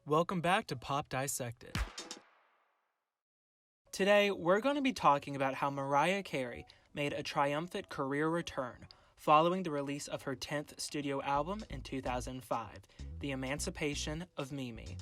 Welcome back to Pop Dissected. Today, we're going to be talking about how Mariah Carey made a triumphant career return following the release of her 10th studio album in 2005, The Emancipation of Mimi.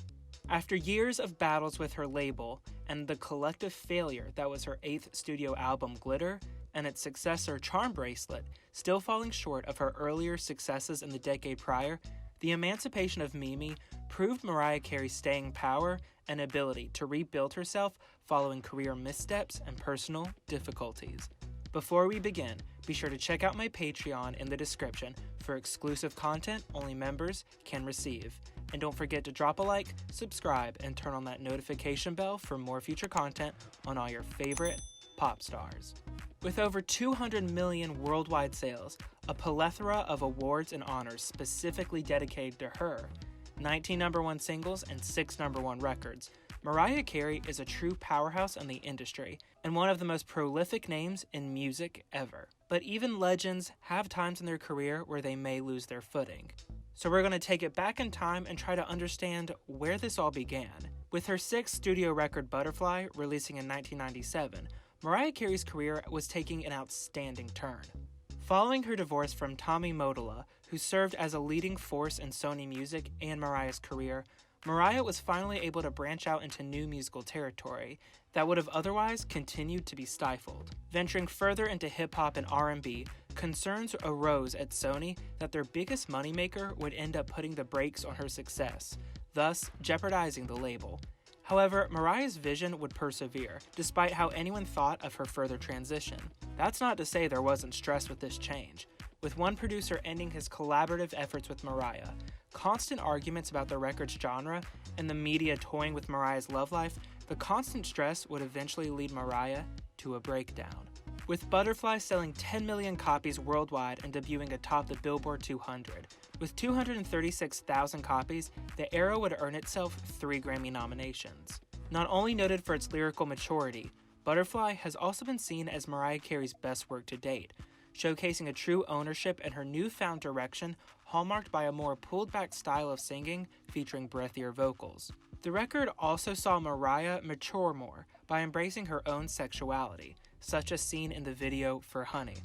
After years of battles with her label and the collective failure that was her 8th studio album Glitter and its successor Charmbracelet still falling short of her earlier successes in the decade prior, The Emancipation of Mimi proved Mariah Carey's staying power and ability to rebuild herself following career missteps and personal difficulties. Before we begin, be sure to check out my Patreon in the description for exclusive content only members can receive. And don't forget to drop a like, subscribe, and turn on that notification bell for more future content on all your favorite pop stars. With over 200 million worldwide sales, a plethora of awards and honors specifically dedicated to her, 19 number one singles, and 6 number one records, Mariah Carey is a true powerhouse in the industry and one of the most prolific names in music ever. But even legends have times in their career where they may lose their footing. So we're going to take it back in time and try to understand where this all began. With her 6th studio record Butterfly releasing in 1997, Mariah Carey's career was taking an outstanding turn. Following her divorce from Tommy Mottola, who served as a leading force in Sony Music and Mariah's career, Mariah was finally able to branch out into new musical territory that would have otherwise continued to be stifled. Venturing further into hip-hop and R&B, concerns arose at Sony that their biggest moneymaker would end up putting the brakes on her success, thus jeopardizing the label. However, Mariah's vision would persevere, despite how anyone thought of her further transition. That's not to say there wasn't stress with this change. With one producer ending his collaborative efforts with Mariah, constant arguments about the record's genre, and the media toying with Mariah's love life, the constant stress would eventually lead Mariah to a breakdown. With Butterfly selling 10 million copies worldwide and debuting atop the Billboard 200, with 236,000 copies, the era would earn itself 3 Grammy nominations. Not only noted for its lyrical maturity, Butterfly has also been seen as Mariah Carey's best work to date, showcasing a true ownership and her newfound direction hallmarked by a more pulled-back style of singing featuring breathier vocals. The record also saw Mariah mature more by embracing her own sexuality, such as seen in the video for Honey.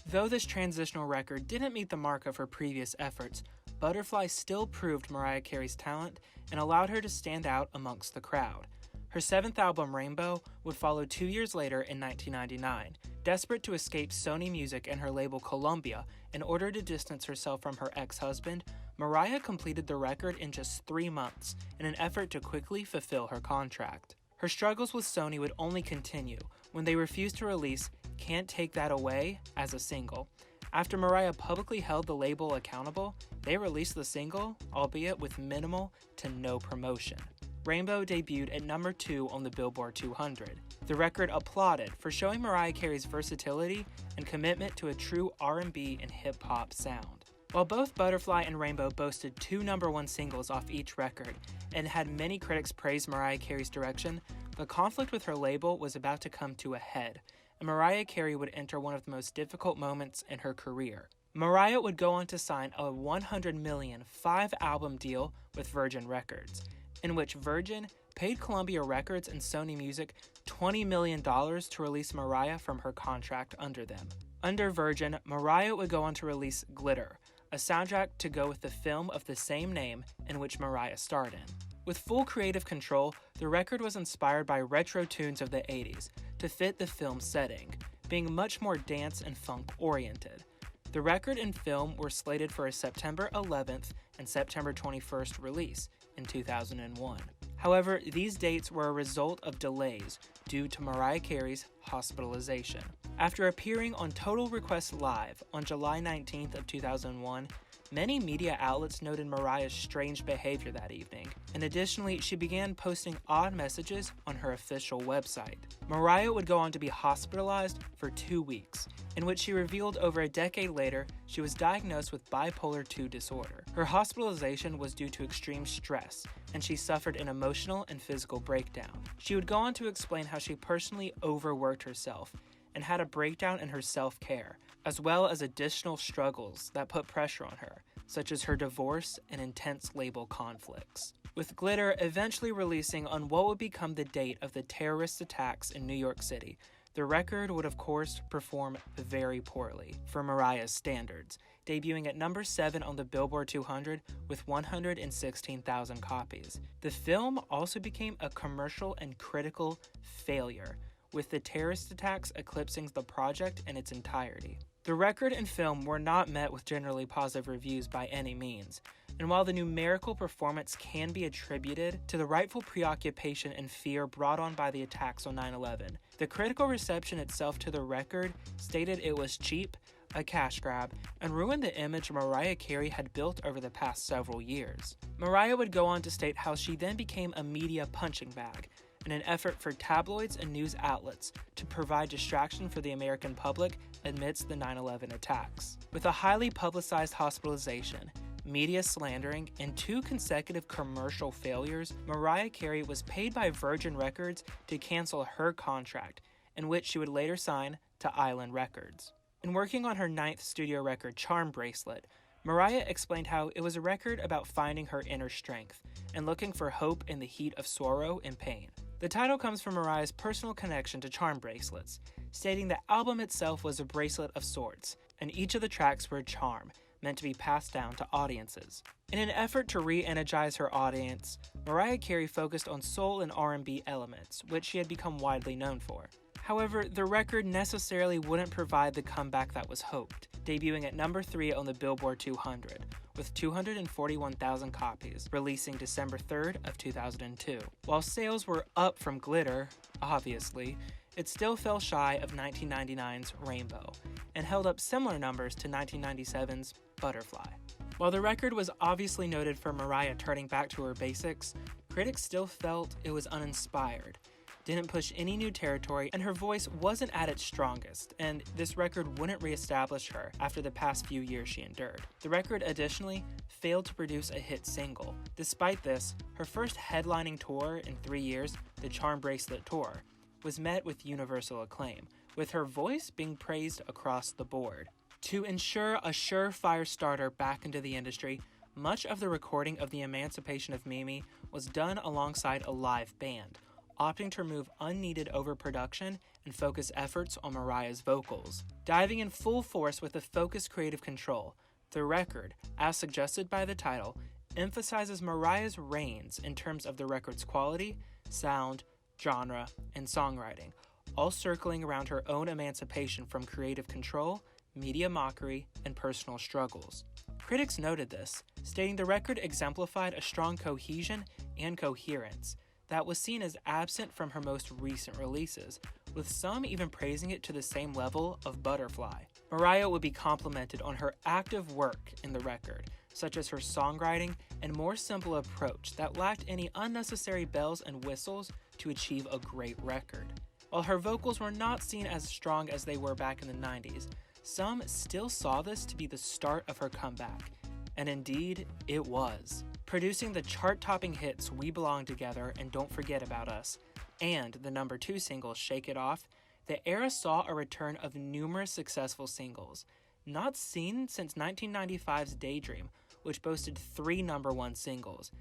Though this transitional record didn't meet the mark of her previous efforts, Butterfly still proved Mariah Carey's talent and allowed her to stand out amongst the crowd. Her 7th album, Rainbow, would follow 2 years later in 1999. Desperate to escape Sony Music and her label Columbia in order to distance herself from her ex-husband, Mariah completed the record in just 3 months in an effort to quickly fulfill her contract. Her struggles with Sony would only continue when they refused to release Can't Take That Away as a single. After Mariah publicly held the label accountable, they released the single, albeit with minimal to no promotion. Rainbow debuted at number 2 on the Billboard 200. The record applauded for showing Mariah Carey's versatility and commitment to a true R&B and hip-hop sound. While both Butterfly and Rainbow boasted 2 number one singles off each record and had many critics praise Mariah Carey's direction, the conflict with her label was about to come to a head, and Mariah Carey would enter one of the most difficult moments in her career. Mariah would go on to sign a $100 million 5-album deal with Virgin Records, in which Virgin paid Columbia Records and Sony Music $20 million to release Mariah from her contract under them. Under Virgin, Mariah would go on to release Glitter, a soundtrack to go with the film of the same name in which Mariah starred in. With full creative control, the record was inspired by retro tunes of the 80s to fit the film's setting, being much more dance and funk oriented. The record and film were slated for a September 11th and September 21st release in 2001. However, these dates were a result of delays due to Mariah Carey's hospitalization. After appearing on Total Request Live on July 19th of 2001, many media outlets noted Mariah's strange behavior that evening, and additionally, she began posting odd messages on her official website. Mariah would go on to be hospitalized for 2 weeks, in which she revealed over a decade later she was diagnosed with bipolar II disorder. Her hospitalization was due to extreme stress, and she suffered an emotional and physical breakdown. She would go on to explain how she personally overworked herself and had a breakdown in her self-care, as well as additional struggles that put pressure on her, such as her divorce and intense label conflicts. with Glitter eventually releasing on what would become the date of the terrorist attacks in New York City. The record would of course perform very poorly for Mariah's standards, debuting at number 7 on the Billboard 200 with 116,000 copies. The film also became a commercial and critical failure, with the terrorist attacks eclipsing the project in its entirety. The record and film were not met with generally positive reviews by any means, and while the numerical performance can be attributed to the rightful preoccupation and fear brought on by the attacks on 9/11, the critical reception itself to the record stated it was cheap, a cash grab, and ruined the image Mariah Carey had built over the past several years. Mariah would go on to state how she then became a media punching bag, in an effort for tabloids and news outlets to provide distraction for the American public amidst the 9/11 attacks. With a highly publicized hospitalization, media slandering, and 2 consecutive commercial failures, Mariah Carey was paid by Virgin Records to cancel her contract, in which she would later sign to Island Records. In working on her 9th studio record, Charmbracelet, Mariah explained how it was a record about finding her inner strength and looking for hope in the heat of sorrow and pain. The title comes from Mariah's personal connection to charm bracelets, stating the album itself was a bracelet of sorts, and each of the tracks were a charm, meant to be passed down to audiences. In an effort to re-energize her audience, Mariah Carey focused on soul and R&B elements, which she had become widely known for. However, the record necessarily wouldn't provide the comeback that was hoped, debuting at number 3 on the Billboard 200, with 241,000 copies, releasing December 3rd of 2002. While sales were up from Glitter, obviously, it still fell shy of 1999's Rainbow, and held up similar numbers to 1997's Butterfly. While the record was obviously noted for Mariah turning back to her basics, critics still felt it was uninspired, didn't push any new territory, and her voice wasn't at its strongest, and this record wouldn't reestablish her after the past few years she endured. The record additionally failed to produce a hit single. Despite this, her first headlining tour in 3 years, the Charmbracelet Tour, was met with universal acclaim, with her voice being praised across the board. To ensure a surefire starter back into the industry, much of the recording of the Emancipation of Mimi was done alongside a live band, opting to remove unneeded overproduction and focus efforts on Mariah's vocals. Diving in full force with a focused creative control, the record, as suggested by the title, emphasizes Mariah's reigns in terms of the record's quality, sound, genre, and songwriting, all circling around her own emancipation from creative control, media mockery, and personal struggles. Critics noted this, stating the record exemplified a strong cohesion and coherence that was seen as absent from her most recent releases, with some even praising it to the same level of Butterfly. Mariah would be complimented on her active work in the record, such as her songwriting and more simple approach that lacked any unnecessary bells and whistles to achieve a great record. While her vocals were not seen as strong as they were back in the 90s, some still saw this to be the start of her comeback, and indeed, it was. Producing the chart-topping hits We Belong Together and Don't Forget About Us, and the number 2 single Shake It Off, the era saw a return of numerous successful singles, not seen since 1995's Daydream, which boasted 3 number 1 singles,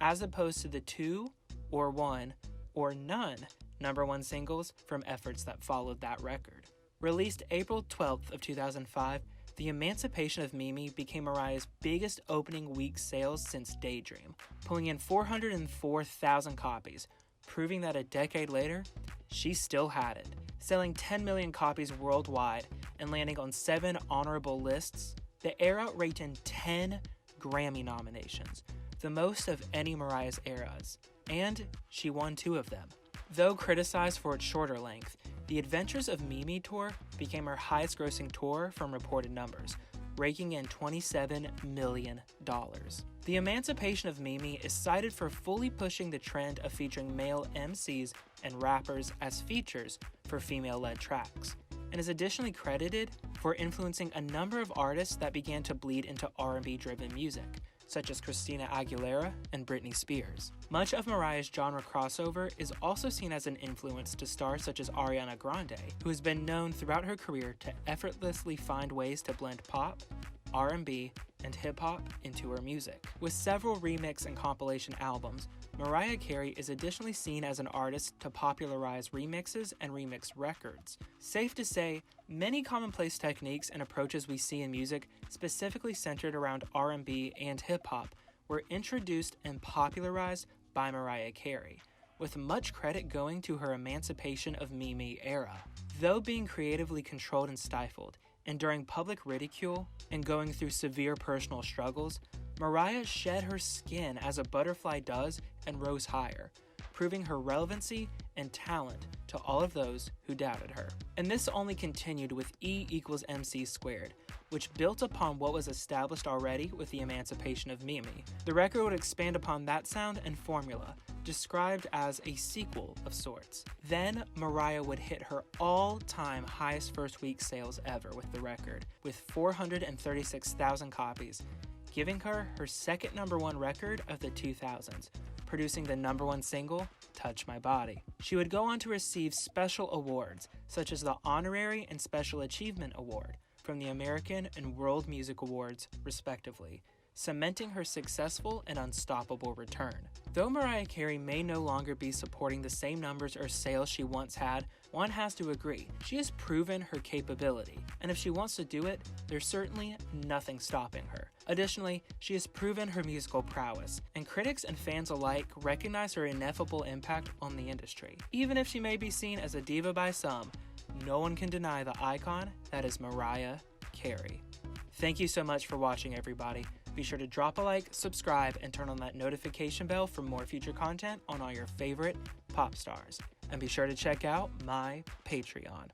as opposed to the 2, or 1, or none number 1 singles from efforts that followed that record. Released April 12th of 2005, The Emancipation of Mimi became Mariah's biggest opening week sales since Daydream, pulling in 404,000 copies, proving that a decade later, she still had it, selling 10 million copies worldwide and landing on 7 honorable lists. The era raked in 10 Grammy nominations, the most of any Mariah's eras, and she won 2 of them. Though criticized for its shorter length, the Adventures of Mimi tour became her highest-grossing tour from reported numbers, raking in $27 million. The Emancipation of Mimi is cited for fully pushing the trend of featuring male MCs and rappers as features for female-led tracks, and is additionally credited for influencing a number of artists that began to bleed into R&B-driven music, such as Christina Aguilera and Britney Spears. Much of Mariah's genre crossover is also seen as an influence to stars such as Ariana Grande, who has been known throughout her career to effortlessly find ways to blend pop, R&B, and hip-hop into her music. With several remix and compilation albums, Mariah Carey is additionally seen as an artist to popularize remixes and remix records. Safe to say, many commonplace techniques and approaches we see in music, specifically centered around R&B and hip-hop, were introduced and popularized by Mariah Carey, with much credit going to her Emancipation of Mimi era. Though being creatively controlled and stifled, enduring public ridicule, and going through severe personal struggles, Mariah shed her skin as a butterfly does and rose higher, proving her relevancy and talent to all of those who doubted her. And this only continued with E=MC², which built upon what was established already with the Emancipation of Mimi. The record would expand upon that sound and formula, described as a sequel of sorts. Then, Mariah would hit her all-time highest first-week sales ever with the record, with 436,000 copies, giving her her second #1 record of the 2000s, producing the #1 single, Touch My Body. She would go on to receive special awards, such as the Honorary and Special Achievement Award from the American and World Music Awards, respectively, cementing her successful and unstoppable return. Though Mariah Carey may no longer be supporting the same numbers or sales she once had, one has to agree, she has proven her capability, and if she wants to do it, there's certainly nothing stopping her. Additionally, she has proven her musical prowess, and critics and fans alike recognize her ineffable impact on the industry. Even if she may be seen as a diva by some, no one can deny the icon that is Mariah Carey. Thank you so much for watching, everybody. Be sure to drop a like, subscribe, and turn on that notification bell for more future content on all your favorite pop stars. And be sure to check out my Patreon.